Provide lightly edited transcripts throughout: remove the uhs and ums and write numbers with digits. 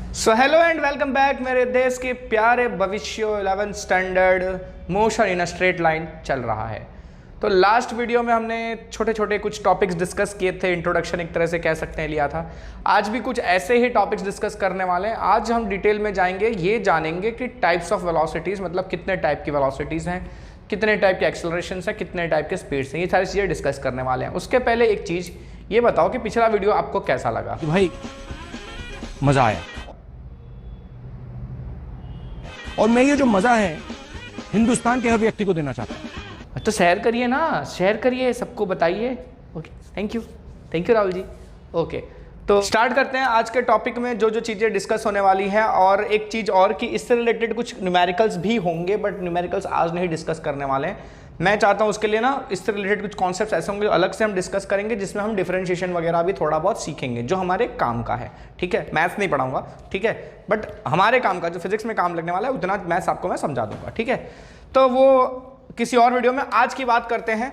So hello and welcome back. मेरे देश के प्यारे भविष्य 11th standard motion in a straight line चल रहा है। तो लास्ट वीडियो में हमने छोटे छोटे कुछ टॉपिक्स डिस्कस किए थे, इंट्रोडक्शन एक तरह से कह सकते हैं लिया था। आज भी कुछ ऐसे ही टॉपिक्स डिस्कस करने वाले हैं। आज हम डिटेल में जाएंगे, ये जानेंगे कि टाइप्स ऑफ वेलोसिटीज़, मतलब कितने टाइप की वेलोसिटीज़ हैं, कितने टाइप के एक्सेलरेशन है, कितने टाइप के स्पीड्स हैं, ये सारी चीज़ें डिस्कस करने वाले हैं। उसके पहले एक चीज़ ये बताओ कि पिछला वीडियो आपको कैसा लगा? भाई मजा आया, और मैं ये जो मजा है हिंदुस्तान के हर व्यक्ति को देना चाहता हूं। तो शेयर करिए ना, शेयर करिए, सबको बताइए। Okay, thank you Rahul ji. Okay, तो स्टार्ट करते हैं आज के टॉपिक में जो जो चीज़ें डिस्कस होने वाली हैं। और एक चीज़ और कि इससे रिलेटेड कुछ न्यूमेरिकल्स भी होंगे, बट न्यूमेरिकल्स आज नहीं डिस्कस करने वाले हैं। मैं चाहता हूँ उसके लिए ना इससे रिलेटेड कुछ कॉन्सेप्ट्स ऐसे होंगे अलग से हम डिस्कस करेंगे, जिसमें हम डिफरेंशिएशन वगैरह भी थोड़ा बहुत सीखेंगे, जो हमारे काम का है। ठीक है, मैथ्स नहीं पढ़ाऊंगा, ठीक है, बट हमारे काम का जो फिजिक्स में काम लगने वाला है उतना मैथ्स आपको मैं समझा दूंगा। ठीक है, तो वो किसी और वीडियो में। आज की बात करते हैं,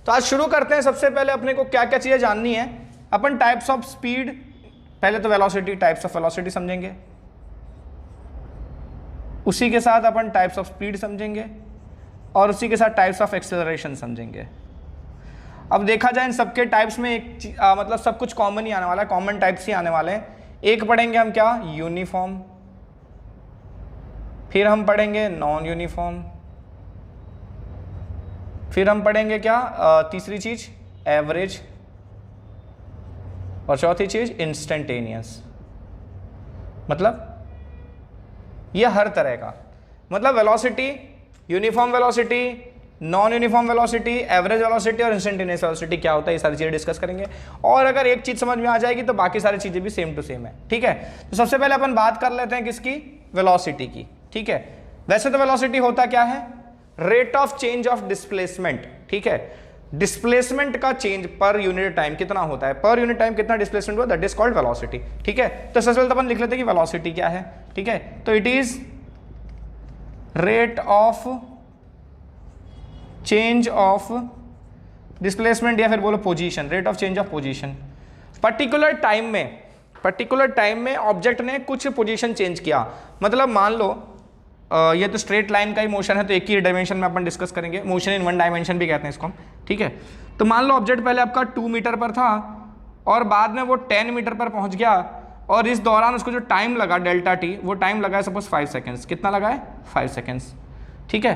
तो आज शुरू करते हैं। सबसे पहले अपने को क्या क्या चीज़ें जाननी है। अपन टाइप्स ऑफ स्पीड, पहले तो वेलोसिटी, टाइप्स ऑफ वेलोसिटी समझेंगे, उसी के साथ अपन टाइप्स ऑफ स्पीड समझेंगे, और उसी के साथ टाइप्स ऑफ एक्सेलरेशन समझेंगे। अब देखा जाए इन सबके टाइप्स में एक मतलब सब कुछ कॉमन ही आने वाला है, कॉमन टाइप्स ही आने वाले हैं। एक पढ़ेंगे हम क्या, यूनिफॉर्म, फिर हम पढ़ेंगे नॉन यूनिफॉर्म, फिर हम पढ़ेंगे क्या, तीसरी चीज एवरेज, और चौथी चीज इंस्टेंटेनियस। मतलब ये हर तरह का, मतलब velocity, uniform velocity, non uniform velocity, average velocity और इंस्टेंटेनियस वेलोसिटी क्या होता है, ये सारी चीजें डिस्कस करेंगे। और अगर एक चीज समझ में आ जाएगी तो बाकी सारी चीजें भी सेम टू सेम है। ठीक है, तो सबसे पहले अपन बात कर लेते हैं किसकी, वेलोसिटी की। ठीक है, वैसे तो वेलोसिटी होता क्या है, rate of change of displacement. ठीक है, डिस्प्लेसमेंट का चेंज पर यूनिट टाइम कितना होता है, पर यूनिट टाइम कितना डिस्प्लेसमेंट हुआ, दैट इज कॉल्ड वेलोसिटी। ठीक है, तो सबसे पहले तो अपन लिख लेते हैं कि वेलोसिटी क्या है। ठीक है, तो it is rate of change of displacement, या फिर बोलो position, rate of change of position. Particular time में ऑब्जेक्ट ने कुछ पोजीशन चेंज किया। मतलब मान लो ये तो स्ट्रेट लाइन का ही मोशन है, तो एक ही डायमेंशन में अपन डिस्कस करेंगे, मोशन इन वन डायमेंशन भी कहते हैं इसको हम। ठीक है, तो मान लो ऑब्जेक्ट पहले आपका 2 मीटर पर था और बाद में वो 10 मीटर पर पहुंच गया, और इस दौरान उसको जो टाइम लगा डेल्टा टी, वो टाइम लगा है सपोज 5 सेकेंड्स। कितना लगा है, 5 सेकेंड्स। ठीक है,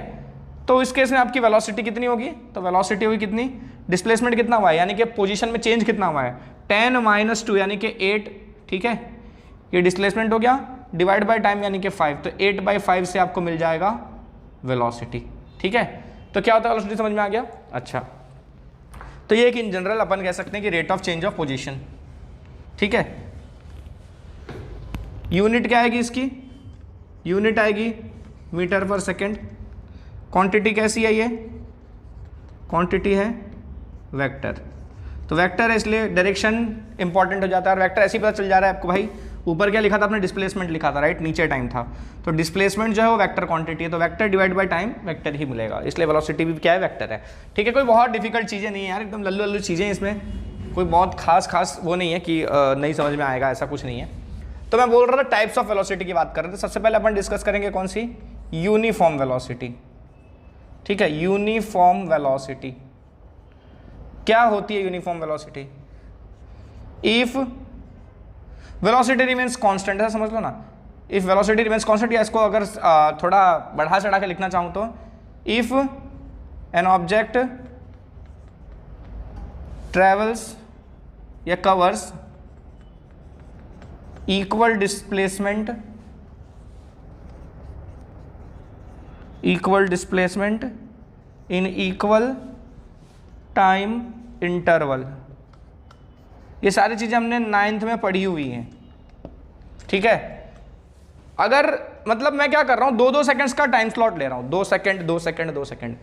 तो इस केस में आपकी वेलोसिटी कितनी होगी, तो वेलोसिटी होगी कितनी, डिस्प्लेसमेंट कितना हुआ है, यानी कि पोजीशन में चेंज कितना हुआ है, 10 - 2 यानी कि 8। ठीक है, ये डिस्प्लेसमेंट हो गया, डिवाइड बाय टाइम यानी कि 5, तो 8/5 से आपको मिल जाएगा वेलोसिटी। ठीक है, तो क्या होता है वेलोसिटी, समझ में आ गया। अच्छा, तो ये एक इन जनरल अपन कह सकते हैं कि rate of change of position. ठीक है, यूनिट क्या आएगी इसकी, यूनिट आएगी मीटर पर सेकेंड। क्वांटिटी कैसी है, ये क्वांटिटी है वेक्टर, तो वेक्टर है इसलिए डायरेक्शन इंपॉर्टेंट हो जाता है। और वेक्टर ऐसे ही पता चल जा रहा है आपको भाई, ऊपर क्या लिखा था आपने, डिस्प्लेसमेंट लिखा था, राइट, नीचे टाइम था, तो डिस्प्लेसमेंट जो है वो वेक्टर क्वांटिटी है, तो vector divide by time vector ही मिलेगा, इसलिए वेलोसिटी भी क्या है, वेक्टर है। ठीक है, कोई बहुत डिफिकल्ट चीज़ें नहीं है यार, एकदम लल्लू लल्लू चीज़ें, इसमें कोई बहुत खास वो नहीं है कि नहीं समझ में आएगा, ऐसा कुछ नहीं है। तो मैं बोल रहा था टाइप्स ऑफ वेलोसिटी की बात कर रहे थे। सबसे पहले अपन डिस्कस करेंगे कौन सी, यूनिफॉर्म वेलोसिटी। ठीक है, यूनिफॉर्म वेलोसिटी क्या होती है, uniform velocity, if velocity remains constant, ऐसा समझ लो ना, इफ वेलोसिटी रिमेन्स कांस्टेंट, या इसको अगर थोड़ा बढ़ा चढ़ा के लिखना चाहूं तो, इफ एन ऑब्जेक्ट ट्रेवल्स या covers equal displacement in equal time interval. ये सारी चीजें हमने 9th में पढ़ी हुई हैं। ठीक है, अगर मतलब मैं क्या कर रहा हूं, 2-2 सेकंड्स का टाइम स्लॉट ले रहा हूं, 2 सेकंड 2 सेकंड 2 सेकंड।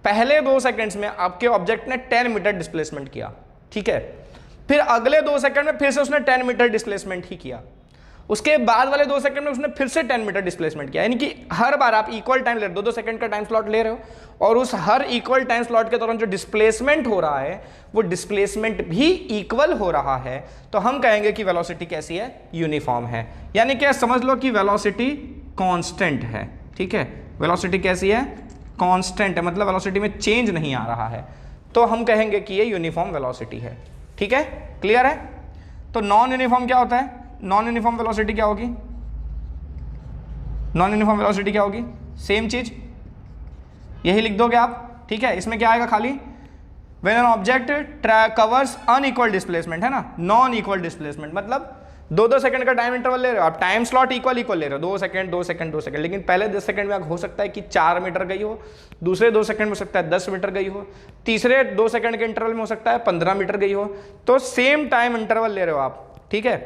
पहले 2 सेकंड्स में आपके ऑब्जेक्ट ने 10 मीटर डिस्प्लेसमेंट किया। ठीक है, फिर अगले 2 सेकंड में फिर से उसने 10 मीटर डिस्प्लेसमेंट ही किया, उसके बाद वाले 2 सेकंड में उसने फिर से 10 मीटर डिस्प्लेसमेंट किया। यानी कि हर बार आप इक्वल टाइम ले रहे हो, 2-2 सेकंड का टाइम स्लॉट ले रहे हो, और उस हर इक्वल टाइम स्लॉट के दौरान जो डिस्प्लेसमेंट हो रहा है वो डिस्प्लेसमेंट भी इक्वल हो रहा है, तो हम कहेंगे कि वेलोसिटी कैसी है, यूनिफॉर्म है। यानी क्या समझ लो कि वेलोसिटी कांस्टेंट है, ठीक है। वेलोसिटी कैसी है? कांस्टेंट है, मतलब वेलोसिटी में चेंज नहीं आ रहा है, तो हम कहेंगे कि ये यूनिफॉर्म वेलोसिटी है, ठीक है। क्लियर है? तो नॉन यूनिफॉर्म क्या होता है? नॉन यूनिफॉर्म वेलोसिटी क्या होगी? नॉन यूनिफॉर्म वेलोसिटी क्या होगी? सेम चीज यही लिख दोगे आप, ठीक है। इसमें क्या आएगा खाली? When an object covers unequal displacement, है ना, नॉन इक्वल डिस्प्लेसमेंट, मतलब 2-2 सेकंड का टाइम इंटरवल ले रहे हो आप, टाइम स्लॉट इक्वल ले रहे हो, 2 सेकंड 2 सेकंड 2 सेकंड, लेकिन पहले 10 सेकंड में हो सकता है कि 4 मीटर गई हो, दूसरे 2 सेकंड में हो सकता है 10 मीटर गई हो, तीसरे 2 सेकंड के इंटरवल में हो सकता है 15 मीटर गई हो। तो सेम टाइम इंटरवल ले रहे हो आप, ठीक है,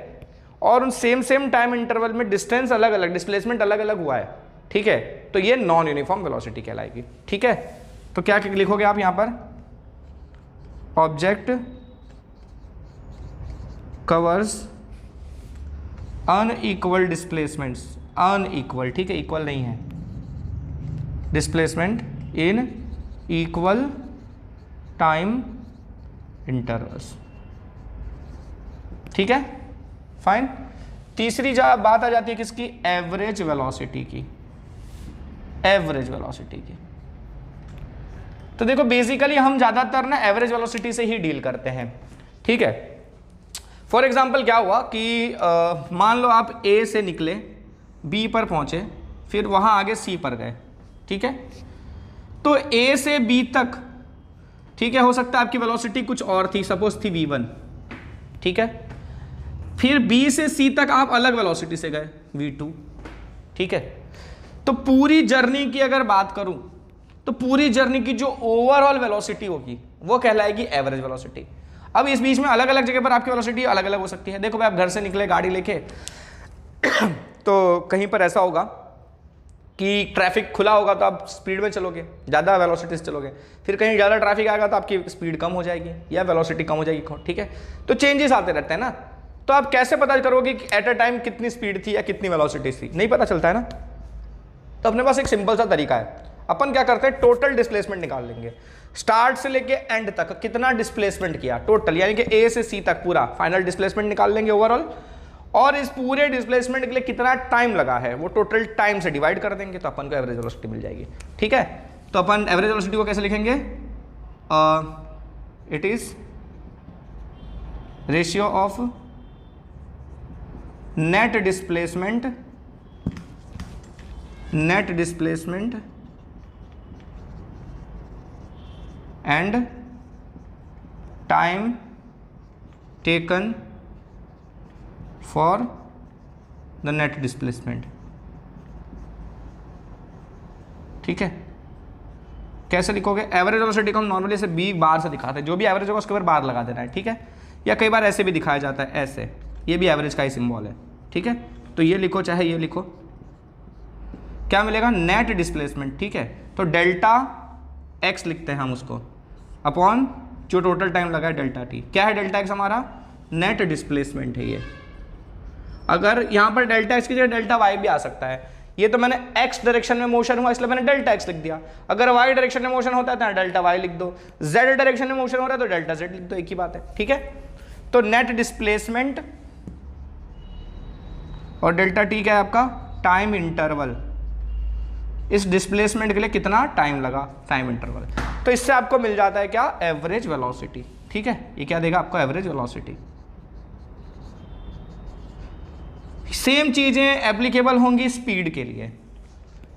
और उन सेम टाइम इंटरवल में डिस्टेंस अलग अलग, डिस्प्लेसमेंट अलग अलग हुआ है, ठीक है, तो ये नॉन यूनिफॉर्म वेलोसिटी कहलाएगी, ठीक है। तो क्या लिखोगे आप यहां पर? Object covers unequal displacements, unequal, ठीक है, इक्वल नहीं है, displacement in equal time intervals, ठीक है, फाइन। तीसरी बात आ जाती है किसकी? एवरेज वेलोसिटी की, एवरेज वेलोसिटी की। तो देखो बेसिकली हम ज्यादातर ना एवरेज वेलोसिटी से ही डील करते हैं, ठीक है। फॉर एग्जाम्पल क्या हुआ कि मान लो आप ए से निकले, बी पर पहुंचे, फिर वहां आगे सी पर गए, ठीक है। तो ए से बी तक, ठीक है, हो सकता है आपकी वेलोसिटी कुछ और थी, सपोज थी v1, ठीक है। फिर बी से सी तक आप अलग वेलोसिटी से गए, v2, ठीक है। तो पूरी जर्नी की अगर बात करूं तो पूरी जर्नी की जो ओवरऑल वेलोसिटी होगी वो कहलाएगी एवरेज वेलोसिटी। अब इस बीच में अलग अलग जगह पर आपकी वेलोसिटी अलग अलग हो सकती है। देखो भाई, आप घर से निकले गाड़ी लेके तो कहीं पर ऐसा होगा कि ट्रैफिक खुला होगा तो आप स्पीड में चलोगे, ज़्यादा वेलोसिटी से चलोगे, फिर कहीं ज़्यादा ट्रैफिक आएगा तो आपकी स्पीड कम हो जाएगी या वेलोसिटी कम हो जाएगी, ठीक है। तो चेंजेस आते रहते हैं ना, तो आप कैसे पता करोगे कि एट अ टाइम कितनी स्पीड थी या कितनी वेलोसिटी थी? नहीं पता चलता है ना। तो अपने पास एक सिंपल सा तरीका है, अपन क्या करते हैं, टोटल डिस्प्लेसमेंट निकाल लेंगे, स्टार्ट से लेके एंड तक कितना डिस्प्लेसमेंट किया टोटल, यानी कि ए से सी तक पूरा फाइनल डिस्प्लेसमेंट निकाल लेंगे ओवरऑल, और इस पूरे डिस्प्लेसमेंट के लिए कितना टाइम लगा है वो टोटल टाइम से डिवाइड कर देंगे, तो अपन को एवरेज वेलोसिटी मिल जाएगी, ठीक है। तो अपन एवरेज वेलोसिटी को कैसे लिखेंगे? It is ratio of net displacement and time taken for the net displacement, ठीक है। कैसे लिखोगे? एवरेज वेलोसिटी को हम नॉर्मली से बी बार से दिखाते हैं, जो भी एवरेज होगा उसके ऊपर बार लगा देना है, ठीक है। या कई बार ऐसे भी दिखाया जाता है, ऐसे, ये भी एवरेज का ही सिंबल है, ठीक है। तो ये लिखो चाहे ये लिखो, क्या मिलेगा? नेट डिस्प्लेसमेंट, ठीक है। तो डेल्टा एक्स लिखते हैं हम उसको, अपॉन जो टोटल टाइम लगा है डेल्टा टी। क्या है डेल्टा एक्स? हमारा नेट डिस्प्लेसमेंट है ये। अगर यहाँ पर डेल्टा एक्स की जगह डेल्टा वाई भी आ सकता है, ये तो मैंने एक्स डायरेक्शन में मोशन हुआ इसलिए मैंने डेल्टा एक्स लिख दिया। अगर वाई डायरेक्शन में मोशन होता है तो डेल्टा वाई लिख दो, जेड डायरेक्शन में मोशन हो रहा है तो डेल्टा जेड लिख दो, एक ही बात है, ठीक है। तो नेट डिस्प्लेसमेंट और डेल्टा टी क्या है आपका? Time interval. इस डिस्प्लेसमेंट के लिए कितना टाइम लगा, टाइम इंटरवल। तो इससे आपको मिल जाता है क्या? एवरेज वेलोसिटी, ठीक है। ये क्या देगा आपको? Average velocity. सेम चीजें एप्लीकेबल होंगी स्पीड के लिए,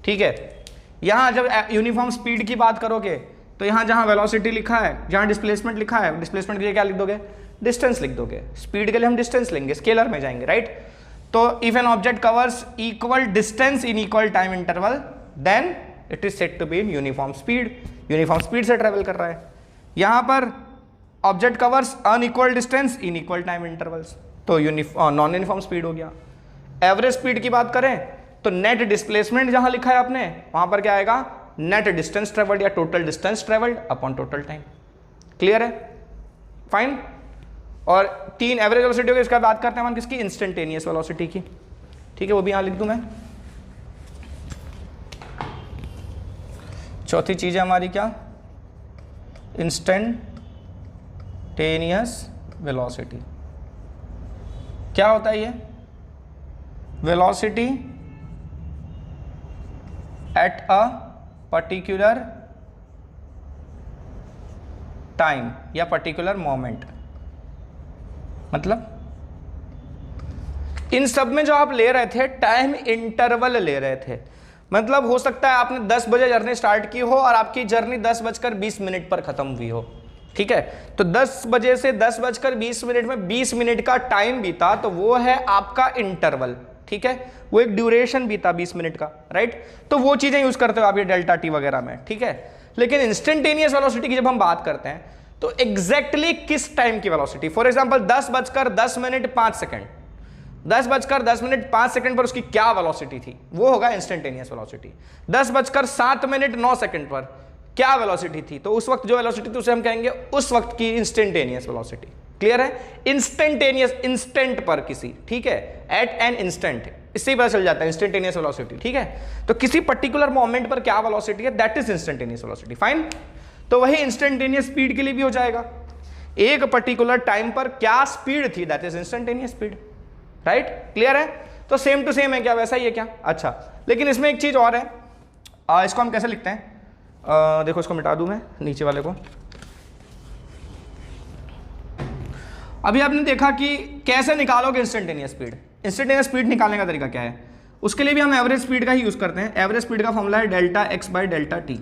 ठीक है। यहां जब यूनिफॉर्म स्पीड की बात करोगे तो यहां जहां वेलोसिटी लिखा है, जहां डिस्प्लेसमेंट लिखा है, डिस्प्लेसमेंट के लिए क्या लिख दोगे? डिस्टेंस लिख दोगे। स्पीड के लिए हम डिस्टेंस लेंगे, स्केलर में जाएंगे, राइट। तो if an object covers equal distance in equal time interval then it is said to be in uniform speed. Uniform speed से ट्रेवल कर रहा है। यहां पर object covers unequal distance in equal time intervals, तो non uniform speed हो गया। Average speed की बात करें तो नेट डिस्प्लेसमेंट जहां लिखा है आपने वहां पर क्या आएगा? नेट डिस्टेंस ट्रेवल्ड या total distance travelled upon total time. Clear है? फाइन। और 3 एवरेज वेलोसिटी होगी, इसका बात करते हैं हम किसकी? इंस्टेंटेनियस वेलोसिटी की, ठीक है। वो भी यहां लिख दूं मैं। चौथी चीज है हमारी क्या? Instantaneous velocity. क्या होता है ये? Velocity at a particular time या पर्टिकुलर मोमेंट। मतलब इन सब में जो आप ले रहे थे टाइम इंटरवल ले रहे थे। मतलब हो सकता है आपने 10 बजे जर्नी स्टार्ट की हो और आपकी जर्नी 10:20 पर खत्म हुई हो, ठीक है। तो 10 बजे से 10:20 में 20 मिनट का टाइम बीता, तो वो है आपका इंटरवल, ठीक है। वो एक ड्यूरेशन बीता 20 मिनट का, राइट। तो वो चीजें यूज करते हो आप ये डेल्टा टी वगैरह में, ठीक है। लेकिन इंस्टेंटेनियस वेलोसिटी की जब हम बात करते हैं तो एग्जैक्टली किस टाइम की वेलोसिटी, फॉर एग्जांपल 10:10 10:10 पर उसकी क्या वेलोसिटी थी, वो होगा इंस्टेंटेनियस वेलोसिटी। 10:07 पर क्या वेलोसिटी थी, तो उस वक्त जो वेलोसिटी थी उसे हम कहेंगे उस वक्त की इंस्टेंटेनियस वेलोसिटी। क्लियर है? इंस्टेंटेनियस, इंस्टेंट पर किसी, ठीक है, एट एन इंस्टेंट, इससे ही पता चल जाता है इंस्टेंटेनियस वेलोसिटी, ठीक है। तो किसी पर्टिकुलर मोमेंट पर क्या वेलोसिटी है, that is instantaneous velocity, fine. तो वही इंस्टेंटेनियस स्पीड के लिए भी हो जाएगा। एक पर्टिकुलर टाइम पर क्या स्पीड थी, that is instantaneous speed, right. Clear है? तो सेम टू सेम है क्या, वैसा ही है क्या? अच्छा, लेकिन इसमें एक चीज और है, इसको हम कैसे लिखते हैं, देखो इसको मिटा दूं मैं नीचे वाले को। अभी आपने देखा कि कैसे निकालोगे इंस्टेंटेनियस स्पीड। इंस्टेंटेनियस स्पीड निकालने का तरीका क्या है, उसके लिए भी हम एवरेज स्पीड का ही यूज करते हैं। एवरेज स्पीड का फॉर्मूला है delta x by delta T,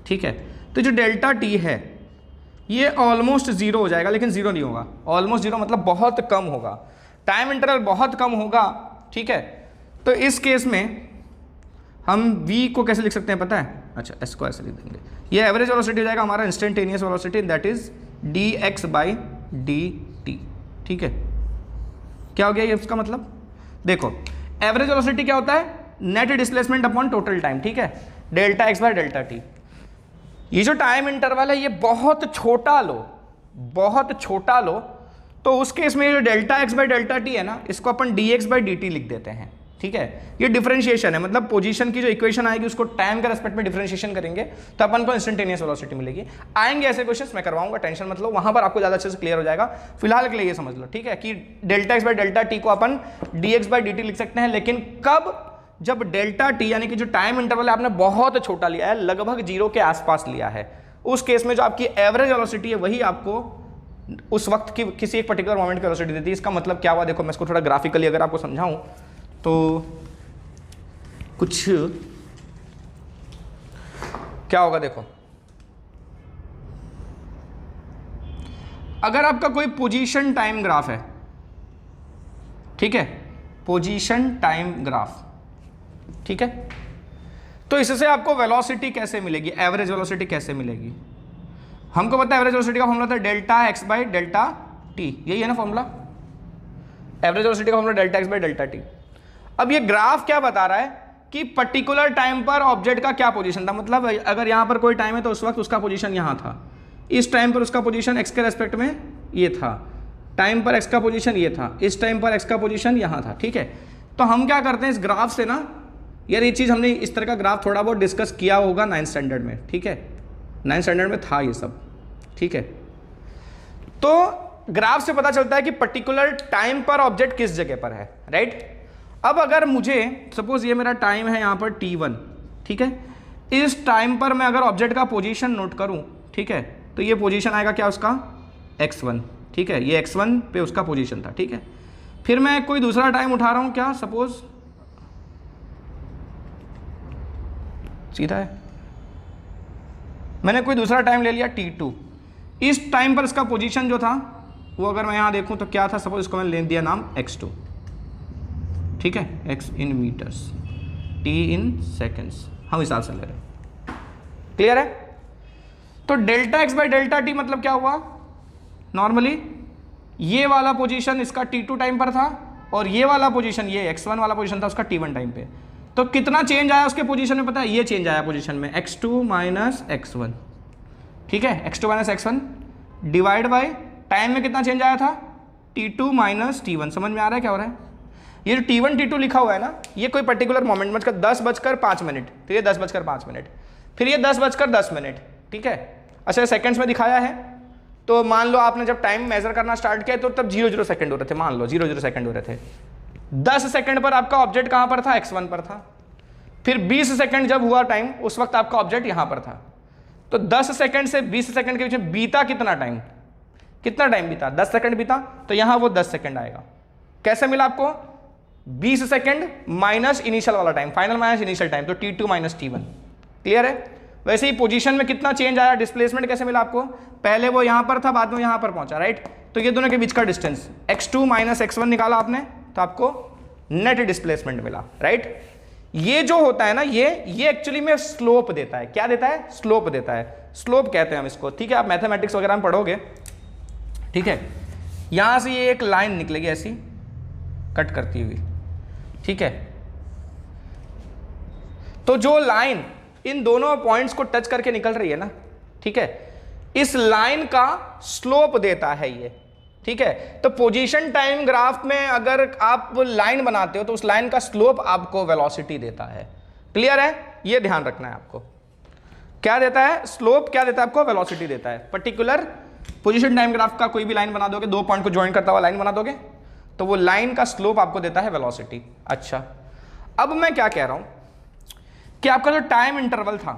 ठीक है। तो जो डेल्टा टी है ये ऑलमोस्ट जीरो हो जाएगा, लेकिन जीरो नहीं होगा। ऑलमोस्ट जीरो मतलब बहुत कम होगा, टाइम इंटरवल बहुत कम होगा, ठीक है। तो इस केस में हम v को कैसे लिख सकते हैं पता है? अच्छा, s को ऐसे लिख देंगे, ये एवरेज वेलोसिटी हो जाएगा हमारा instantaneous velocity, that is dx by dt, ठीक है। क्या हो गया ये इसका मतलब? देखो एवरेज वेलोसिटी क्या होता है, net displacement upon total time, ठीक है, delta x by delta T. ये जो टाइम इंटरवल है ये बहुत छोटा लो, बहुत छोटा लो, तो उस केस में जो delta x by delta T है ना, इसको अपन dx बाई dt लिख देते हैं, ठीक है। ये डिफरेंशिएशन है, मतलब पोजीशन की जो इक्वेशन आएगी उसको टाइम के रेस्पेक्ट में डिफरेंशिएशन करेंगे तो अपन को इंस्टेंटेनियस वेलोसिटी मिलेगी। आएंगे ऐसे क्वेश्चंस, मैं करवाऊंगा, टेंशन मत लो, वहां पर आपको ज्यादा अच्छे से क्लियर हो जाएगा। फिलहाल के लिए ये समझ लो, ठीक है, कि delta x by delta T को अपन dx बाई dt लिख सकते हैं, लेकिन कब? जब डेल्टा टी यानी कि जो टाइम इंटरवल है आपने बहुत छोटा लिया है, लगभग जीरो के आसपास लिया है। उस केस में जो आपकी एवरेज वेलोसिटी है वही आपको उस वक्त की किसी एक पर्टिकुलर मोमेंट की वेलोसिटी देती है। इसका मतलब क्या हुआ, देखो मैं इसको थोड़ा ग्राफिकली अगर आपको समझाऊं तो कुछ क्या होगा, देखो अगर आपका कोई पोजीशन टाइम ग्राफ है, ठीक है, पोजीशन टाइम ग्राफ, ठीक है, तो इससे आपको वेलोसिटी कैसे मिलेगी, एवरेज वेलोसिटी कैसे मिलेगी? हमको पता है एवरेज वेलोसिटी का फॉर्मूला था delta x by delta T, यही है ना फॉर्मूला, एवरेज वेलोसिटी का formula delta x by delta T. अब ये ग्राफ क्या बता रहा है कि पर्टिकुलर टाइम पर ऑब्जेक्ट का क्या पोजीशन था, मतलब अगर यहां पर कोई टाइम है तो उस वक्त उसका पोजीशन यहां था, इस टाइम पर उसका पोजीशन एक्स के रेस्पेक्ट में ये था, टाइम पर एक्स का पोजीशन ये था, इस टाइम पर एक्स का पोजीशन यहां था, ठीक है। तो हम क्या करते हैं इस ग्राफ से ना, यार ये चीज़ हमने इस तरह का ग्राफ थोड़ा बहुत डिस्कस किया होगा 9th स्टैंडर्ड में, ठीक है, 9th स्टैंडर्ड में था ये सब, ठीक है। तो ग्राफ से पता चलता है कि पर्टिकुलर टाइम पर ऑब्जेक्ट किस जगह पर है, राइट। अब अगर मुझे सपोज ये मेरा टाइम है यहाँ पर t1, ठीक है, इस टाइम पर मैं अगर ऑब्जेक्ट का पोजीशन नोट करूँ, ठीक है, तो ये पोजीशन आएगा क्या उसका x1, ठीक है, ये x1 पे उसका पोजीशन था, ठीक है। फिर मैं कोई दूसरा टाइम उठा रहा हूँ, क्या सपोज सीधा है, मैंने कोई दूसरा टाइम ले लिया t2, इस टाइम पर इसका पोजीशन जो था वो अगर मैं यहाँ देखूँ तो क्या था, सपोज इसको मैंने ले दिया नाम x2, ठीक है, x in meters, t in seconds, हम हिसाब से ले रहे हैं, क्लियर है। तो delta x by delta t मतलब क्या हुआ, नॉर्मली ये वाला पोजीशन इसका t2 टाइम पर था और ये वाला पोजीशन, ये x1 वाला पोजीशन था उसका t1 टाइम पे, तो कितना चेंज आया उसके पोजीशन में पता है, ये चेंज आया पोजीशन में x2 माइनस x1, ठीक है, x2 minus x1 divide by time में कितना चेंज आया था, t2 माइनस t1। समझ में आ रहा है क्या हो रहा है? ये जो t1 t2 लिखा हुआ है ना, ये कोई पर्टिकुलर मोमेंट में 10:05, तो ये 10:05, फिर ये 10:10, ठीक है। अच्छा सेकंड्स में दिखाया है, तो मान लो आपने जब टाइम मेजर करना स्टार्ट किया तो तब 0 सेकंड हो रहे थे, मान लो 0 सेकंड हो रहे थे, 10 सेकंड पर आपका ऑब्जेक्ट कहां पर था, x1 पर था। फिर 20 सेकंड जब हुआ टाइम, उस वक्त आपका ऑब्जेक्ट यहां पर था। तो 10 सेकंड से 20 सेकंड के बीच में बीता कितना टाइम, कितना टाइम बीता, 10 सेकंड बीता, तो यहां वो 10 सेकंड आएगा। कैसे मिला आपको, 20 सेकंड माइनस इनिशियल वाला time, final minus initial time, तो T2 माइनस T1। क्लियर है। वैसे ही पोजीशन में कितना चेंज आया, डिस्प्लेसमेंट कैसे मिला आपको, पहले वो यहां पर था, बाद में यहां पर पहुंचा, राइट। तो ये दोनों के बीच का डिस्टेंस x2 माइनस x1 निकाला आपने, तो आपको नेट डिस्प्लेसमेंट मिला, राइट। ये जो होता है ना, ये एक्चुअली में स्लोप देता है। क्या देता है, स्लोप देता है, स्लोप कहते हैं हम इसको, ठीक है। आप मैथमेटिक्स वगैरह में पढ़ोगे, ठीक है। यहां से ये एक लाइन निकलेगी ऐसी कट करती हुई, ठीक है। तो जो लाइन इन दोनों पॉइंट्स को टच करके निकल रही है ना, ठीक है, इस लाइन का स्लोप देता है ये, ठीक है। तो पोजीशन टाइम ग्राफ में अगर आप लाइन बनाते हो तो उस लाइन का स्लोप आपको वेलोसिटी देता है। क्लियर है, ये ध्यान रखना है आपको। क्या देता है, स्लोप क्या देता है आपको, वेलोसिटी देता है। पर्टिकुलर पोजीशन टाइम ग्राफ का कोई भी लाइन बना दोगे, दो पॉइंट को ज्वाइन करता हुआ लाइन बना दोगे, तो वो लाइन का स्लोप आपको देता है वेलोसिटी। अच्छा, अब मैं क्या कह रहा हूं कि आपका जो टाइम इंटरवल था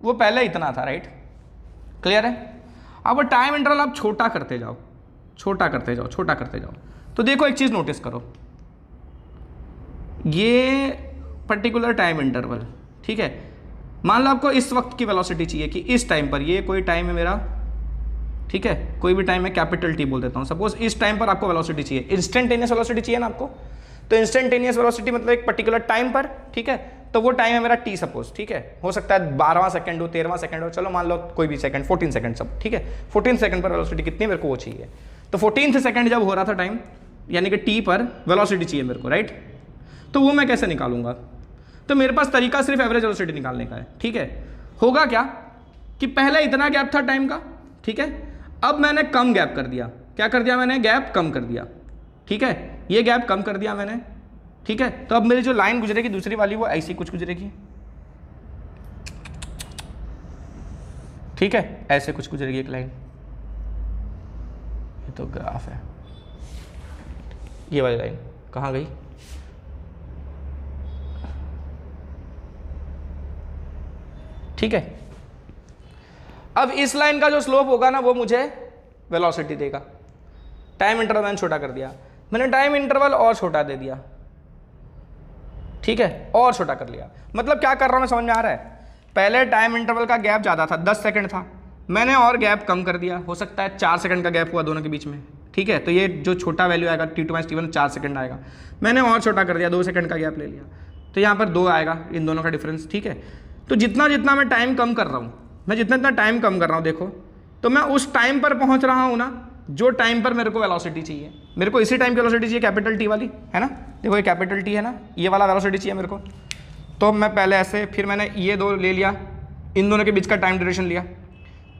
वो पहले इतना था, राइट। क्लियर है। अब टाइम इंटरवल आप छोटा करते जाओ, छोटा करते जाओ, छोटा करते जाओ, तो देखो एक चीज नोटिस करो, ये पर्टिकुलर टाइम इंटरवल, ठीक है। मान लो आपको इस वक्त की वेलोसिटी चाहिए कि इस टाइम पर, ये कोई टाइम है मेरा, ठीक है, कोई भी टाइम है, कैपिटल टी बोल देता हूं। सपोज इस टाइम पर आपको वेलोसिटी चाहिए, इंस्टेंटेनियस वेलोसिटी चाहिए ना आपको। तो इंस्टेंटेनियस वेलोसिटी मतलब एक पर्टिकुलर टाइम पर, ठीक है। तो वो टाइम है मेरा टी सपोज, ठीक है। हो सकता है 12वां सेकंड हो, 13वां सेकंड हो, चलो मान लो कोई भी सेकंड, 14 सेकंड सब, ठीक है। 14 सेकंड पर वेलोसिटी कितनी मेरे को वो चाहिए। तो 14th सेकंड जब हो रहा था टाइम, यानी कि टी पर वेलोसिटी चाहिए मेरे को, राइट। तो वो मैं कैसे निकालूंगा, तो मेरे पास तरीका सिर्फ एवरेज वेलोसिटी निकालने का है, ठीक है। होगा क्या कि पहले इतना गैप था टाइम का, ठीक है। अब मैंने कम गैप कर दिया, क्या कर दिया मैंने, गैप कम कर दिया, ठीक है। ये गैप कम कर दिया मैंने, ठीक है। तो अब मेरी जो लाइन गुजरेगी दूसरी वाली, वो ऐसी कुछ गुजरेगी, ठीक है, ऐसे कुछ गुजरेगी एक लाइन। ये तो ग्राफ है, ये वाली लाइन कहाँ गई, ठीक है। अब इस लाइन का जो स्लोप होगा ना, वो मुझे वेलोसिटी देगा। टाइम इंटरवल मैंने छोटा कर दिया, मैंने टाइम इंटरवल और छोटा दे दिया, ठीक है, और छोटा कर लिया। मतलब क्या कर रहा हूं मैं, समझ में आ रहा है। पहले टाइम इंटरवल का गैप ज़्यादा था, 10 सेकंड था, मैंने और गैप कम कर दिया। हो सकता है 4 सेकंड का गैप हुआ दोनों के बीच में, ठीक है। तो ये जो छोटा वैल्यू आएगा T2 माइनस T1 4 सेकंड आएगा, मैंने और छोटा कर दिया, 2 सेकंड का गैप ले लिया, तो यहाँ पर 2 आएगा इन दोनों का डिफरेंस, ठीक है। तो जितना जितना मैं टाइम कम कर रहा हूँ, मैं जितना जितना टाइम कम कर रहा हूँ, देखो, तो मैं उस टाइम पर पहुँच रहा हूँ ना जो टाइम पर मेरे को वेलोसिटी चाहिए। मेरे को इसी टाइम की वेलोसिटी चाहिए, कैपिटल टी वाली है ना, देखो ये कैपिटल टी है ना, ये वाला वेलोसिटी चाहिए मेरे को। तो मैं पहले ऐसे, फिर मैंने ये 2 ले लिया, इन दोनों के बीच का टाइम ड्यूरेशन लिया,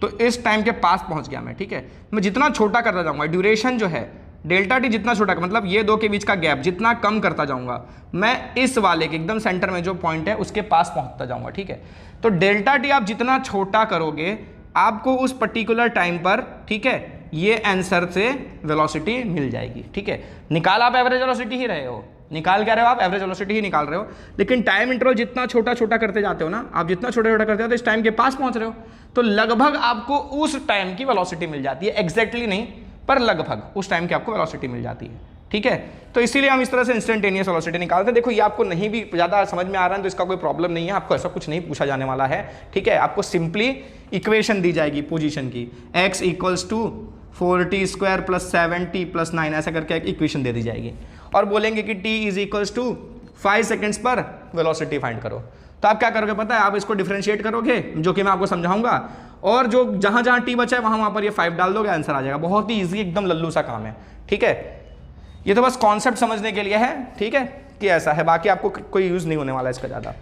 तो इस टाइम के पास पहुंच गया मैं, ठीक है। मैं जितना छोटा करता जाऊंगा, ड्यूरेशन जो है डेल्टा टी जितना छोटा, मतलब ये 2 के बीच का गैप जितना कम करता जाऊंगा, मैं इस वाले के एकदम सेंटर में जो पॉइंट है उसके पास पहुंचता जाऊंगा, ठीक है। तो डेल्टा टी आप जितना छोटा करोगे, आपको उस पर्टिकुलर टाइम पर, ठीक है, ये आंसर से वेलोसिटी मिल जाएगी, ठीक है। निकाल आप एवरेज वेलोसिटी ही रहे हो, निकाल क्या रहे हो आप, एवरेज वेलोसिटी ही निकाल रहे हो। लेकिन टाइम इंटरवल जितना छोटा छोटा करते जाते हो ना, आप जितना छोटा छोटा करते हो तो इस टाइम के पास पहुंच रहे हो, तो लगभग आपको उस टाइम की वेलोसिटी मिल जाती है। एग्जैक्टली नहीं, पर लगभग उस टाइम की आपको वेलोसिटी मिल जाती है, ठीक है। तो इसीलिए हम इस तरह से इंस्टेंटेनियस वेलोसिटी निकालते हैं। देखो ये आपको नहीं भी ज़्यादा समझ में आ रहा है तो इसका कोई प्रॉब्लम नहीं है, आपको ऐसा कुछ नहीं पूछा जाने वाला है, ठीक है। आपको सिंपली इक्वेशन दी जाएगी पोजीशन की, x = 4t² + 7t + 9 ऐसा करके एक इक्वेशन दे दी जाएगी, और बोलेंगे कि t = 5 सेकेंड्स पर वेलोसिटी फाइंड करो। तो आप क्या करोगे पता है, आप इसको डिफरेंशिएट करोगे, जो कि मैं आपको समझाऊंगा, और जो जहां जहां t बचा है वहां पर ये 5 डाल दोगे, आंसर आ जाएगा। बहुत ही ईजी, एकदम लल्लू सा काम है, ठीक है। ये तो बस कॉन्सेप्ट समझने के लिए है, ठीक है, कि ऐसा है, बाकी आपको कोई यूज नहीं होने वाला इसका ज़्यादा।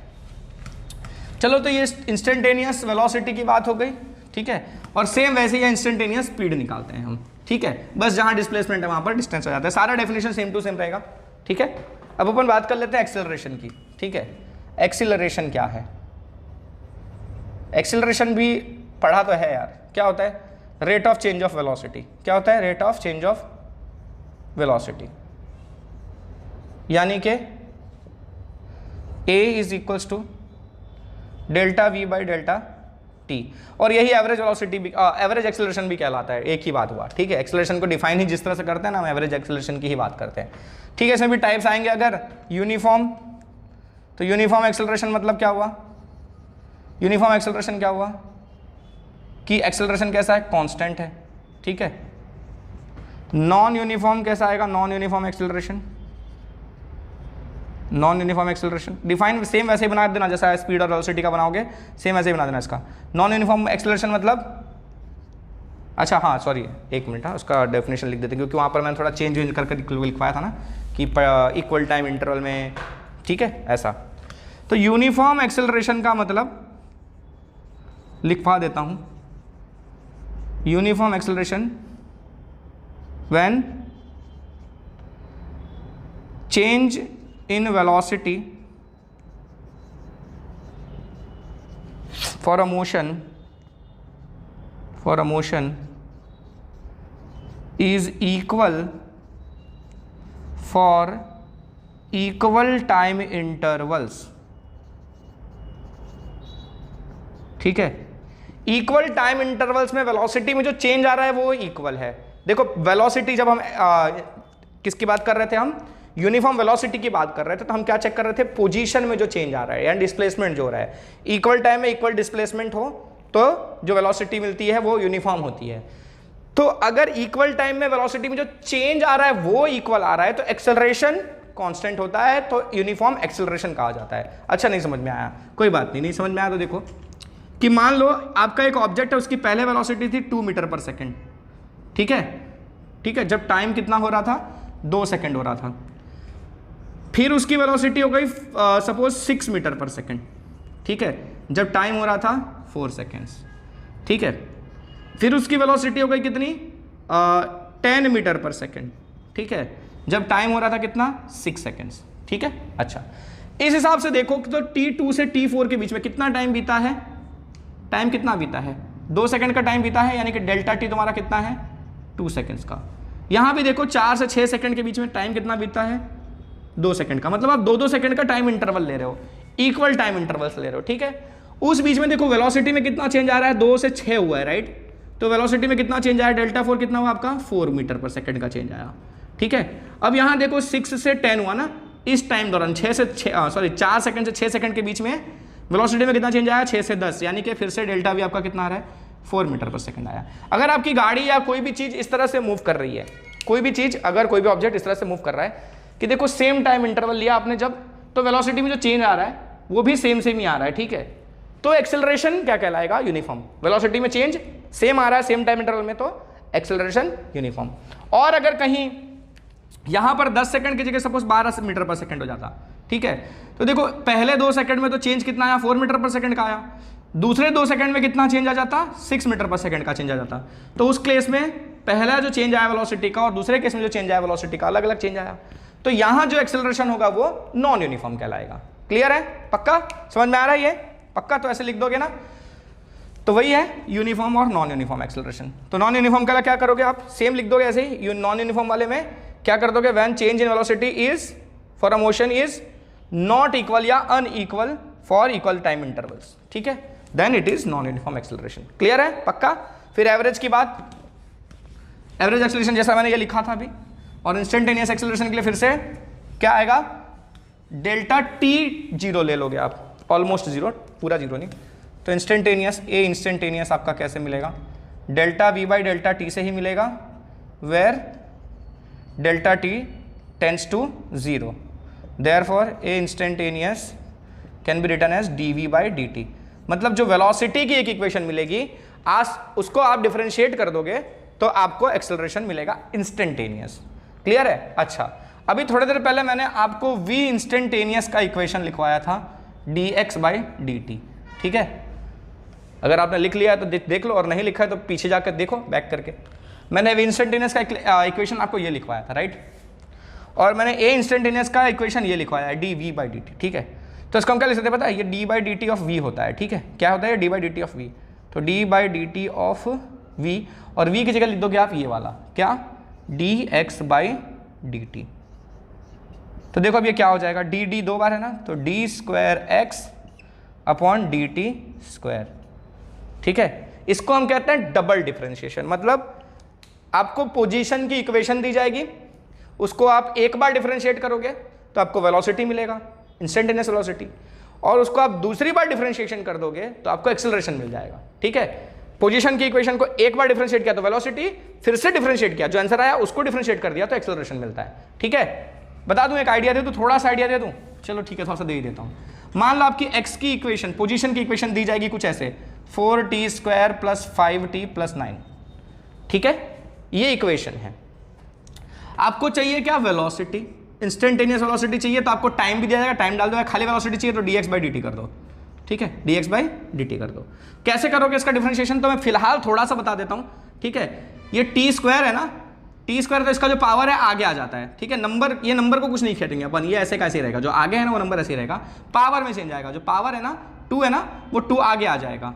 चलो, तो ये इंस्टेंटेनियस वेलोसिटी की बात हो गई, ठीक है। और सेम वैसे ही इंस्टेंटेनियस स्पीड निकालते हैं हम, ठीक है। बस जहां डिस्प्लेसमेंट है वहां पर डिस्टेंस हो जाता है, सारा डेफिनेशन सेम टू सेम रहेगा, ठीक है। अब अपन बात कर लेते हैं एक्सेलरेशन की, ठीक है। एक्सीलरेशन क्या है, एक्सीलरेशन भी पढ़ा तो है यार, क्या होता है, rate of change of velocity. क्या होता है, rate of change of velocity. यानी कि a is equals to delta v by delta t, और यही एवरेज वेलोसिटी भी एवरेज एक्सेलरेशन भी कहलाता है। एक ही बात हुआ, ठीक है। एक्सेलरेशन को डिफाइन ही जिस तरह से करते हैं ना, हम एवरेज एक्सेलरेशन की ही बात करते हैं, ठीक है। इसमें भी टाइप्स आएंगे। अगर यूनिफॉर्म, तो यूनिफॉर्म एक्सेलरेशन मतलब क्या हुआ? यूनिफॉर्म एक्सेलरेशन क्या हुआ कि एक्सेलरेशन कैसा है? कांस्टेंट है, ठीक है। नॉन यूनिफॉर्म कैसा आएगा? Non uniform acceleration, non uniform acceleration define same वैसे ही बना देना जैसा स्पीड और वेलोसिटी का बनाओगे, सेम वैसे ही बना देना इसका। नॉन यूनिफॉर्म एक्सेलरेशन मतलब, अच्छा हाँ सॉरी एक मिनट, हाँ उसका डेफिनेशन लिख देते हैं, क्योंकि वहाँ पर मैंने थोड़ा चेंज करके लिखवाया था ना कि इक्वल टाइम इंटरवल में, ठीक है ऐसा। तो यूनिफॉर्म एक्सेलरेशन का मतलब लिखवा देता हूँ, uniform acceleration when change in velocity for a motion is equal for equal time intervals, ठीक है। इक्वल टाइम इंटरवल्स में वेलोसिटी में जो चेंज आ रहा है वो इक्वल है। देखो वेलोसिटी जब हम किसकी बात कर रहे थे, हम यूनिफॉर्म वेलोसिटी की बात कर रहे थे, तो हम क्या चेक कर रहे थे? पोजीशन में जो चेंज आ रहा है या डिस्प्लेसमेंट जो हो रहा है। इक्वल टाइम में इक्वल डिस्प्लेसमेंट हो तो जो वेलोसिटी मिलती है वो यूनिफॉर्म होती है। तो अगर इक्वल टाइम में वेलोसिटी में जो चेंज आ रहा है वो इक्वल आ रहा है तो एक्सेलरेशन कांस्टेंट होता है, तो यूनिफॉर्म एक्सेलरेशन कहा जाता है। अच्छा नहीं समझ में आया? कोई बात नहीं समझ में आया तो देखो कि मान लो आपका एक ऑब्जेक्ट है, उसकी पहले वेलोसिटी थी 2 मीटर पर सेकेंड, ठीक है, ठीक है। जब टाइम कितना हो रहा था? 2 सेकेंड हो रहा था। फिर उसकी वेलोसिटी हो गई सपोज 6 मीटर पर सेकेंड, ठीक है, जब टाइम हो रहा था 4 सेकेंड्स, ठीक है। फिर उसकी वेलोसिटी हो गई कितनी? 10 मीटर पर सेकेंड, ठीक है, जब टाइम हो रहा था कितना? 6 सेकेंड्स, ठीक है। अच्छा इस हिसाब से देखो तो T2 से T4 के बीच में कितना टाइम बीता है? टाइम कितना बीता है? 2 सेकेंड का टाइम बीता है, यानी कि डेल्टा टी तुम्हारा कितना है? 2 सेकेंड्स का। यहां भी देखो 4 से 6 सेकेंड के बीच में टाइम कितना बीता है? 2 सेकेंड का। मतलब आप 2-2 सेकेंड का टाइम इंटरवल ले रहे हो, इक्वल टाइम इंटरवल्स ले रहे हो, ठीक है। उस बीच में देखो वेलोसिटी में कितना चेंज आ रहा है? 2 से 6 हुआ है, राइट। तो वेलोसिटी में कितना चेंज आया? डेल्टा 4 कितना हुआ आपका? 4 मीटर पर सेकेंड का चेंज आया, ठीक है। अब यहां देखो 6 से 10 हुआ ना, इस टाइम दौरान 4 सेकंड से 6 सेकंड के बीच में वेलोसिटी में कितना चेंज आया? 6 से 10, यानी कि फिर से डेल्टा भी आपका कितना आ रहा है? 4 मीटर पर सेकंड आया। अगर आपकी गाड़ी या कोई भी चीज इस तरह से मूव कर रही है, कोई भी चीज, अगर कोई भी ऑब्जेक्ट इस तरह से मूव कर रहा है कि देखो सेम टाइम इंटरवल लिया आपने जब, तो वेलोसिटी में जो चेंज आ रहा है वो भी सेम ही आ रहा है, ठीक है। तो एक्सेलरेशन क्या कहलाएगा? यूनिफॉर्म। वेलोसिटी में चेंज सेम आ रहा है सेम टाइम इंटरवल में, तो एक्सेलरेशन यूनिफॉर्म। और अगर कहीं यहां पर 10 सेकंड की जगह सपोज 12 मीटर पर सेकंड हो जाता, ठीक है, तो देखो पहले 2 सेकंड में तो चेंज कितना आया? 4 मीटर पर सेकंड का आया। दूसरे 2 सेकंड में कितना चेंज आ जाता? 6 मीटर पर सेकंड का चेंज आ जाता। तो उस केस में पहला जो चेंज आया वेलोसिटी का और दूसरे केस में जो चेंज आया वेलोसिटी का, अलग अलग चेंज आया। तो यहां जो एक्सेलरेशन होगा वो नॉन यूनिफॉर्म कहलाएगा। क्लियर है? पक्का समझ में आ रहा है ये? पक्का? तो ऐसे लिख दोगे ना। तो वही है यूनिफॉर्म और नॉन यूनिफॉर्म एक्सेलरेशन। तो नॉन यूनिफॉर्म का क्या करोगे आप? सेम लिख दोगे ऐसे ही। नॉन यूनिफॉर्म वाले में क्या कर दोगे? When change in velocity is for a motion is not equal या unequal for equal time intervals, ठीक है, then it is non uniform acceleration. Clear है? पक्का? फिर एवरेज की बात, एवरेज एक्सेलरेशन जैसा मैंने ये लिखा था अभी, और इंस्टेंटेनियस एक्सेलरेशन के लिए फिर से क्या आएगा? डेल्टा टी 0 ले लोगे आप, ऑलमोस्ट 0, पूरा 0 नहीं। तो इंस्टेंटेनियस, ए इंस्टेंटेनियस आपका कैसे मिलेगा? Delta v by delta t से ही मिलेगा, where delta t tends to 0, therefore a instantaneous can be written as dv by dt। मतलब जो वेलोसिटी की एक इक्वेशन मिलेगी, आज उसको आप डिफरेंशिएट कर दोगे तो आपको एक्सेलरेशन मिलेगा इंस्टेंटेनियस। क्लियर है? अच्छा, अभी थोड़ी देर पहले मैंने आपको v इंस्टेंटेनियस का इक्वेशन लिखवाया था dx बाई dt, ठीक है। अगर आपने लिख लिया है तो देख लो, और नहीं लिखा है तो पीछे जाकर देखो बैक करके। मैंने v इंस्टेंटेनियस का इक्वेशन आपको ये लिखवाया था, राइट, और मैंने a इंस्टेंटेनियस का इक्वेशन ये लिखवाया है dv बाई dt, ठीक है। तो इसको हम क्या लिख सकते हैं पता है? ये d by dt of v होता है, ठीक है। क्या होता है? d by dt of v। तो d by dt of v, और v की जगह लिख दोगे आप ये वाला क्या? dx बाई dt, तो देखो अब ये क्या हो जाएगा, डी डी 2 बार है ना, तो D square x upon D T square. ठीक है, इसको हम कहते हैं डबल डिफरेंशिएशन। मतलब आपको पोजीशन की इक्वेशन दी जाएगी, उसको आप एक बार डिफरेंशिएट करोगे तो आपको वेलोसिटी मिलेगा, इंस्टेंटेनियस वेलोसिटी, और उसको आप दूसरी बार डिफरेंशिएशन कर दोगे तो आपको एक्सेलरेशन मिल जाएगा। ठीक है, पोजीशन की इक्वेशन को एक बार डिफरेंशिएट किया तो वेलोसिटी, फिर से डिफरेंशिएट किया, जो आंसर आया उसको डिफरेंशिएट कर दिया तो एक्सेलरेशन मिलता है। ठीक है, बता दूं, एक आइडिया दे दूं, थोड़ा सा आइडिया दे दूं, चलो ठीक है थोड़ा सा दे ही देता हूं। मान लो आपकी एक्स की इक्वेशन, पोजीशन की इक्वेशन दी जाएगी कुछ ऐसे, 4t square plus 5t plus 9। ठीक है, ये इक्वेशन है। आपको चाहिए क्या, वेलोसिटी, इंस्टेंटेनियस वेलोसिटी चाहिए, तो आपको टाइम भी दिया जाएगा, टाइम डाल दो, खाली वेलोसिटी चाहिए तो dx बाई dt कर दो। ठीक है, dx बाई dt कर दो। कैसे करोगे इसका डिफरेंशिएशन, तो मैं फिलहाल थोड़ा सा बता देता हूं। ठीक है, ये t स्क्वायर है ना, t स्क्वायर, तो इसका जो पावर है आगे आ जाता है। ठीक है, नंबर, ये नंबर को कुछ नहीं खेलेंगे अपन, ये ऐसे कैसे रहेगा, जो आगे है ना वो नंबर ऐसे रहेगा, पावर में चेंज आएगा, जो पावर है ना 2 है ना, वो 2 आगे आ जाएगा,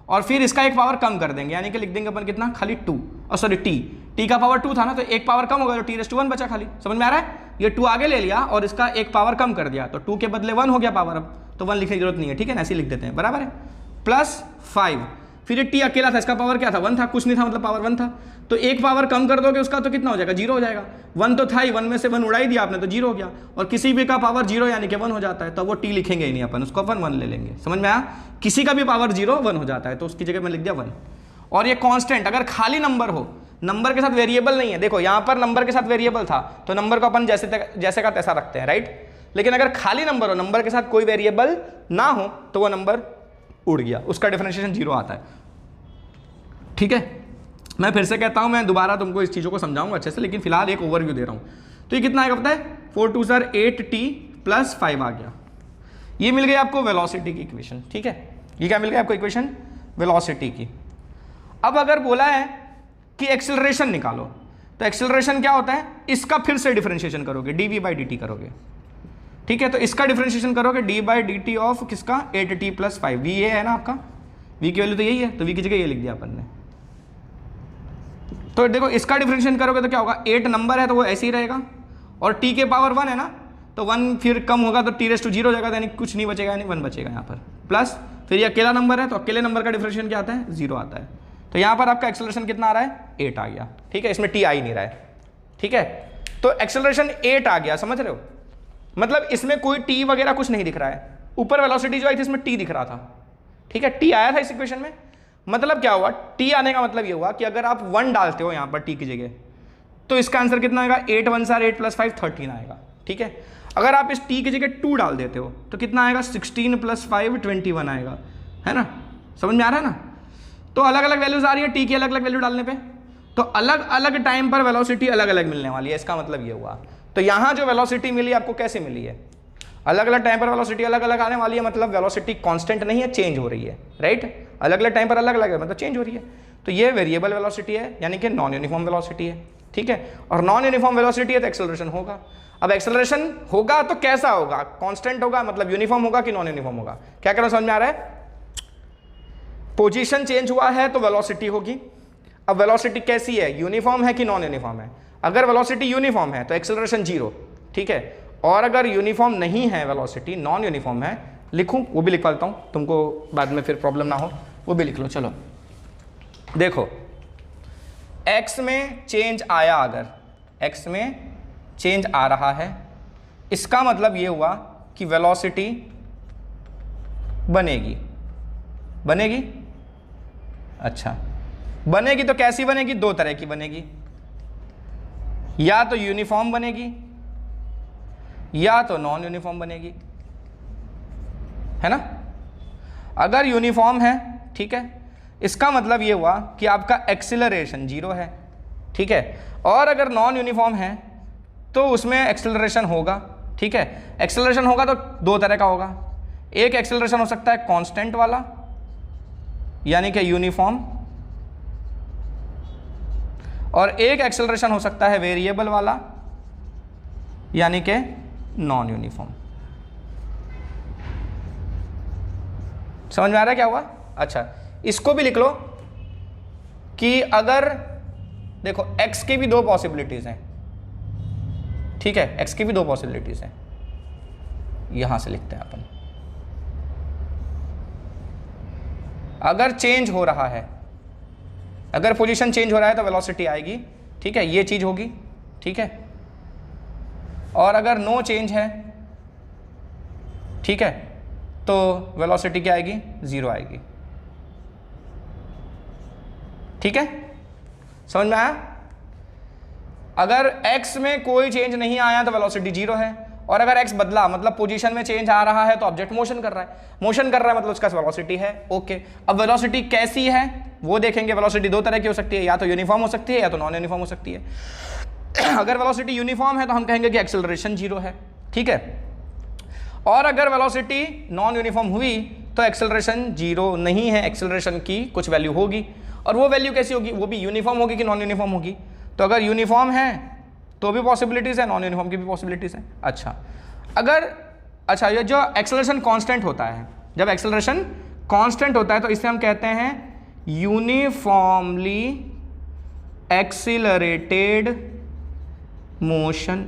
और फिर इसका एक पावर कम कर देंगे, यानी कि लिख देंगे अपन कितना, खाली 2, और सॉरी t का पावर 2 था ना, तो एक पावर कम होगा, तो t⁻1 बचा खाली। समझ में आ रहा है, ये 2 आगे ले लिया और इसका एक पावर कम कर दिया, तो 2 के बदले 1 हो गया पावर, अब तो 1 लिखने की जरूरत नहीं है। ठीक है ना, ऐसे लिख देते हैं, बराबर है, प्लस 5, फिर ये t अकेला था, इसका पावर क्या था, 1 था, कुछ नहीं था, मतलब पावर 1 था, तो एक पावर कम कर दोगे उसका तो कितना हो जाएगा, 0 हो जाएगा। 1 तो था ही, 1 में से 1 उड़ा ही दिया आपने तो 0 हो गया, और किसी भी का पावर 0 यानी कि 1 हो जाता है, तो वो t लिखेंगे ही नहीं अपन, उसको अपन 1 ले लेंगे। समझ में आया, किसी का भी पावर 0 1 हो जाता है, तो उसकी जगह मैं लिख दिया 1। और ये कांस्टेंट, अगर खाली नंबर हो, नंबर के साथ वेरिएबल नहीं है, देखो यहाँ पर नंबर के साथ वेरिएबल था तो नंबर को अपन जैसे का तैसा रखते हैं, राइट। लेकिन अगर खाली नंबर हो, नंबर के साथ कोई वेरिएबल ना हो, तो वो नंबर उड़ गया, उसका डिफरेंशिएशन 0 आता है। ठीक है, मैं फिर से कहता हूं, मैं दोबारा तुमको इस चीज़ों को समझाऊंगा अच्छे से, लेकिन फिलहाल एक ओवरव्यू दे रहा हूं। तो ये कितना आएगा पता है, 4 2 सर 8t प्लस 5 आ गया, ये मिल गई आपको वेलोसिटी की इक्वेशन। ठीक है, ये क्या मिल गई आपको इक्वेशन, वेलोसिटी की। अब अगर बोला है कि एक्सेलरेशन निकालो, तो एक्सेलरेशन क्या होता है, इसका फिर से डिफरेंशिएशन करोगे, dv बाई dt करोगे। ठीक है, तो इसका डिफरेंशिएशन करोगे d बाई dt ऑफ किसका, 8t प्लस 5, v ये है ना आपका, v की वैल्यू तो यही है, तो v की जगह ये लिख दिया अपन ने। तो देखो इसका डिफरेंशिएशन करोगे तो क्या होगा, 8 नंबर है तो वो ऐसे ही रहेगा, और t के पावर 1 है ना, तो 1 फिर कम होगा तो t⁻0 हो जाएगा, यानी कुछ नहीं बचेगा, यानी 1 बचेगा यहाँ पर, प्लस फिर ये अकेला नंबर है तो अकेले नंबर का डिफरेंशिएशन क्या आता है, 0 आता है। तो यहाँ पर आपका एक्सेलरेशन कितना आ रहा है, 8 आ गया। ठीक है, इसमें t आ ही नहीं रहा है। ठीक है, तो एक्सेलरेशन 8 आ गया, समझ रहे हो, मतलब इसमें कोई t वगैरह कुछ नहीं दिख रहा है, ऊपर वेलोसिटी जो आई थी इसमें t दिख रहा था। ठीक है, t आया था इस इक्वेशन में, मतलब क्या हुआ, t आने का मतलब ये हुआ कि अगर आप 1 डालते हो यहाँ पर t की जगह, तो इसका आंसर कितना आएगा, 8 1 सर 8 प्लस 5 13 आएगा। ठीक है, अगर आप इस t की जगह 2 डाल देते हो तो कितना आएगा, 16 प्लस 5 21 आएगा, है ना, समझ में आ रहा है ना। तो अलग अलग वैल्यूज आ रही है t की, अलग अलग वैल्यू डालने पे, तो अलग अलग टाइम पर वेलोसिटी अलग अलग मिलने वाली है, इसका मतलब ये हुआ। तो यहाँ जो वेलोसिटी मिली आपको कैसे मिली है, अलग अलग टाइम पर वेलोसिटी अलग अलग आने वाली है, मतलब वेलोसिटी कांस्टेंट नहीं है, चेंज हो रही है, राइट। अलग अलग टाइम पर अलग अलग है, मतलब चेंज हो रही है, तो ये वेरिएबल वेलोसिटी है, यानी कि नॉन यूनिफॉर्म वेलोसिटी है। ठीक है, और नॉन यूनिफॉर्म वेलोसिटी है तो एक्सेलरेशन होगा। अब एक्सेलरेशन होगा तो कैसा होगा, कांस्टेंट होगा, मतलब यूनिफॉर्म होगा कि नॉन यूनिफॉर्म होगा, क्या करना समझ में आ रहा है। पोजीशन चेंज हुआ है तो वेलोसिटी होगी। अब वेलोसिटी कैसी है, यूनिफॉर्म है कि नॉन यूनिफॉर्म है। अगर वेलोसिटी यूनिफॉर्म है तो एक्सेलरेशन 0। ठीक है, और अगर यूनिफॉर्म नहीं है वेलोसिटी, नॉन यूनिफॉर्म है, लिखूं वो भी लिख लेता हूं, तुमको बाद में फिर प्रॉब्लम ना हो, वो भी लिख लो। चलो देखो, x में चेंज आया, अगर x में चेंज आ रहा है, इसका मतलब ये हुआ कि वेलोसिटी बनेगी, बनेगी। अच्छा, बनेगी तो कैसी बनेगी, 2 तरह की बनेगी, या तो यूनिफॉर्म बनेगी या तो नॉन यूनिफॉर्म बनेगी, है ना। अगर यूनिफॉर्म है, ठीक है, इसका मतलब ये हुआ कि आपका एक्सेलरेशन 0 है। ठीक है, और अगर नॉन यूनिफॉर्म है तो उसमें एक्सेलरेशन होगा। ठीक है, एक्सेलरेशन होगा तो 2 तरह का होगा, एक एक्सेलरेशन हो सकता है कांस्टेंट वाला, यानी कि यूनिफॉर्म, और एक एक्सेलरेशन हो सकता है वेरिएबल वाला, यानी कि नॉन यूनिफॉर्म। समझ में आ रहा है क्या हुआ। अच्छा, इसको भी लिख लो कि अगर देखो x की भी 2 पॉसिबिलिटीज हैं। ठीक है, x की भी 2 पॉसिबिलिटीज हैं, यहां से लिखते हैं अपन। अगर चेंज हो रहा है, अगर पोजीशन चेंज हो रहा है तो वेलोसिटी आएगी, ठीक है, ये चीज होगी, ठीक है। और अगर नो चेंज है, ठीक है, तो वेलोसिटी क्या आएगी, 0 आएगी, ठीक है, समझ में आया। अगर x में कोई चेंज नहीं आया तो वेलोसिटी 0 है, और अगर x बदला मतलब पोजीशन में चेंज आ रहा है तो ऑब्जेक्ट मोशन कर रहा है, मोशन कर रहा है मतलब उसका वेलोसिटी है, ओके। अब वेलोसिटी कैसी है वो देखेंगे। वेलोसिटी 2 तरह की हो सकती है, या तो यूनिफॉर्म हो सकती है या तो नॉन यूनिफॉर्म हो सकती है। अगर वेलोसिटी यूनिफॉर्म है तो हम कहेंगे कि एक्सेलरेशन 0 है, ठीक है। और अगर वेलोसिटी नॉन यूनिफॉर्म हुई तो एक्सेलरेशन 0 नहीं है, एक्सेलरेशन की कुछ वैल्यू होगी, और वो वैल्यू कैसी होगी, वो भी यूनिफॉर्म होगी कि नॉन यूनिफॉर्म होगी। तो अगर यूनिफॉर्म है तो भी पॉसिबिलिटीज है, नॉन यूनिफॉर्म की भी पॉसिबिलिटीज है। अच्छा, ये जो एक्सेलरेशन कांस्टेंट होता है, जब एक्सेलरेशन कांस्टेंट होता है तो इसे हम कहते हैं यूनिफॉर्मली एक्सीलरेटेड मोशन,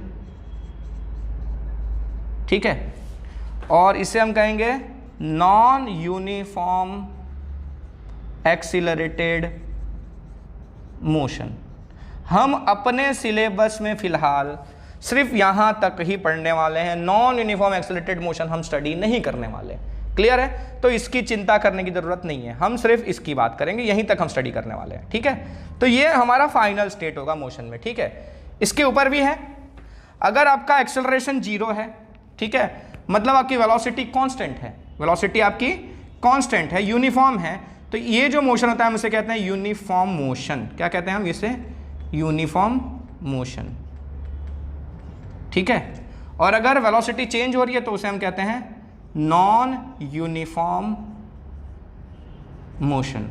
ठीक है। और इसे हम कहेंगे नॉन यूनिफॉर्म एक्सीलरेटेड मोशन। हम अपने सिलेबस में फिलहाल सिर्फ यहां तक ही पढ़ने वाले हैं, नॉन यूनिफॉर्म एक्सीलरेटेड मोशन हम स्टडी नहीं करने वाले। क्लियर है, तो इसकी चिंता करने की जरूरत नहीं है, हम सिर्फ इसकी बात करेंगे, यहीं तक हम स्टडी करने वाले हैं, ठीक है। तो ये हमारा फाइनल स्टेट होगा मोशन में, ठीक है। इसके ऊपर भी है, अगर आपका एक्सेलरेशन 0 है, ठीक है, मतलब आपकी वेलोसिटी कांस्टेंट है, वेलोसिटी आपकी कांस्टेंट है, यूनिफॉर्म है, तो ये जो मोशन होता है हम इसे कहते हैं यूनिफॉर्म मोशन। क्या कहते हैं हम इसे, यूनिफॉर्म मोशन, ठीक है। और अगर वेलोसिटी चेंज हो रही है तो उसे हम कहते हैं नॉन यूनिफॉर्म मोशन।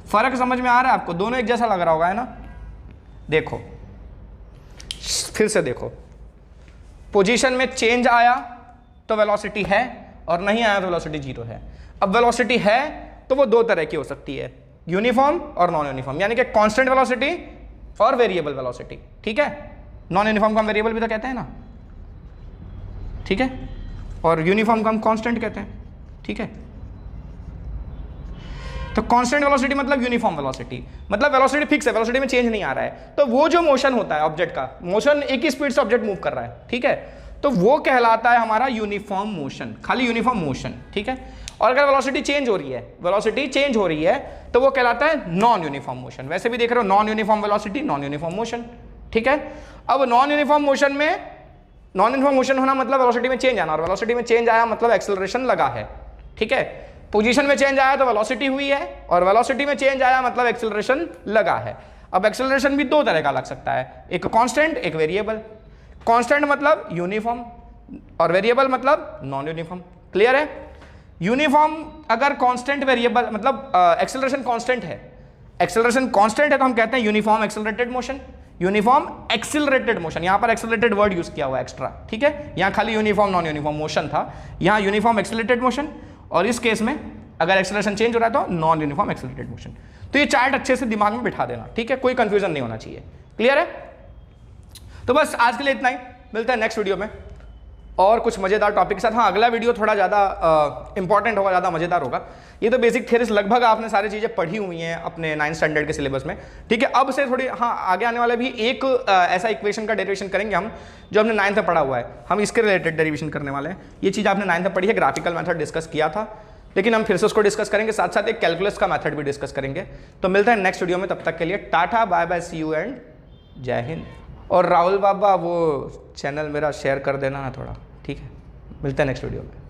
फर्क समझ में आ रहा है आपको, दोनों एक जैसा लग रहा होगा, है ना। देखो फिर से देखो, पोजीशन में चेंज आया तो वेलोसिटी है, और नहीं आया तो वेलोसिटी 0 है। अब वेलोसिटी है तो वो 2 तरह की हो सकती है, यूनिफॉर्म और नॉन यूनिफॉर्म, यानी कि कांस्टेंट वेलोसिटी और वेरिएबल वेलोसिटी, ठीक है। नॉन यूनिफॉर्म को हम वेरिएबल भी तो कहते हैं ना, ठीक है, और यूनिफॉर्म को हम कांस्टेंट कहते हैं, ठीक है। तो कांस्टेंट वेलोसिटी मतलब यूनिफॉर्म वेलोसिटी, मतलब वेलोसिटी फिक्स है, वेलोसिटी में चेंज नहीं आ रहा है, तो वो जो मोशन होता है ऑब्जेक्ट का, मोशन एक ही स्पीड से ऑब्जेक्ट मूव कर रहा है, ठीक है, तो वो कहलाता है हमारा यूनिफॉर्म मोशन, खाली यूनिफॉर्म मोशन, ठीक है। और अगर वेलोसिटी चेंज हो रही है, वेलोसिटी चेंज हो रही है तो वो कहलाता है नॉन यूनिफॉर्म मोशन। वैसे भी देख रहे हो, non uniform velocity, non uniform motion, ठीक है। अब नॉन यूनिफॉर्म मोशन में, नॉन यूनिफॉर्म मोशन होना मतलब वेलोसिटी में चेंज आना, और वेलोसिटी में चेंज आया मतलब एक्सेलरेशन लगा है, ठीक है। पोजीशन में चेंज आया तो वेलोसिटी हुई है, और वेलोसिटी में चेंज आया मतलब एक्सेलरेशन लगा है। अब एक्सेलरेशन भी 2 तरह का लग सकता है, एक कांस्टेंट, एक वेरिएबल। कांस्टेंट मतलब यूनिफॉर्म, और वेरिएबल मतलब नॉन यूनिफॉर्म। क्लियर है। यूनिफॉर्म अगर कांस्टेंट वेरिएबल मतलब एक्सेलरेशन कांस्टेंट है, एक्सेलरेशन कांस्टेंट है तो हम कहते हैं uniform accelerated motion, uniform accelerated motion. यहां पर एक्सेलरेटेड वर्ड यूज किया हुआ एक्स्ट्रा, ठीक है। यहां खाली यूनिफॉर्म नॉन यूनिफॉर्म मोशन था, यहां यूनिफॉर्म एक्सेलरेटेड मोशन, और इस केस में अगर एक्सेलरेशन चेंज हो रहा है तो नॉन यूनिफॉर्म एक्सेलरेटेड मोशन। तो ये चार्ट अच्छे से दिमाग में बिठा देना, ठीक है, कोई कंफ्यूजन नहीं होना चाहिए। क्लियर है। तो बस आज के लिए इतना ही, मिलता है नेक्स्ट वीडियो में और कुछ मजेदार टॉपिक के साथ। हाँ, अगला वीडियो थोड़ा ज़्यादा इंपॉर्टेंट होगा, ज़्यादा मजेदार होगा। ये तो बेसिक थ्योरीज लगभग आपने सारी चीज़ें पढ़ी हुई हैं अपने 9th स्टैंडर्ड के सिलेबस में, ठीक है। अब से थोड़ी आगे आने वाले भी एक ऐसा इक्वेशन का डेरिवेशन करेंगे हम, जो हमने 9th में पढ़ा हुआ है, हम इसके रिलेटेड डेरिवेशन करने वाले हैं। ये चीज़ आपने 9th में पढ़ी है, ग्राफिकल मेथड डिस्कस किया था, लेकिन हम फिर से उसको डिस्कस करेंगे, साथ साथ एक कैलकुलस का मेथड भी डिस्कस करेंगे। तो मिलते हैं नेक्स्ट वीडियो में, तब तक के लिए tata bye bye, see you and जय हिंद। और राहुल बाबा वो चैनल मेरा शेयर कर देना है थोड़ा, ठीक है। मिलते हैं नेक्स्ट वीडियो में।